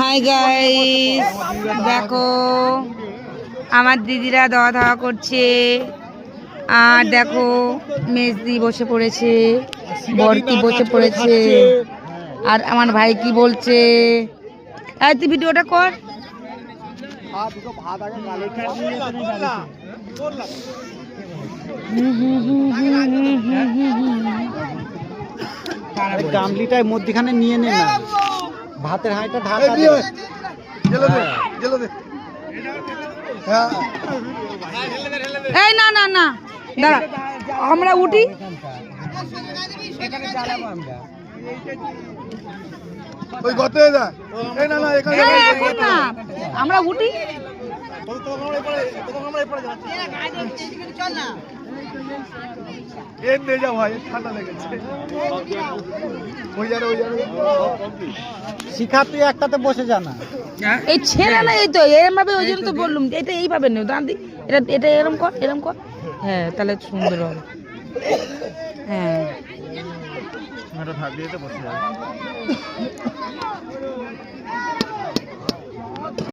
Hi guys, দেখো আমার দিদিরা দাওয়া দাওয়া করছে। আর দেখো মেজদি বসে পড়েছে, বরকি বসে পড়েছে। আর আমার ভাই কি বলছে, আর তুই ভিডিওটা কর। গামলিটাই মধ্যখানে নিয়ে নে না, ভাতের হাঁড়িটা ঢাকা দে। এই না না না দাঁড়া, আমরা উঠি। আমরা উঠি। শিখা তুই একটাতে বসে জানা, এই ছেলে না, এই তো এরম ভাবে, ওই জন্য তো বললাম এটা এইভাবে নেই দাঁড়ি, এটা এটা এরম কর, এরম কর। হ্যাঁ তাহলে সুন্দর হবে। হ্যাঁ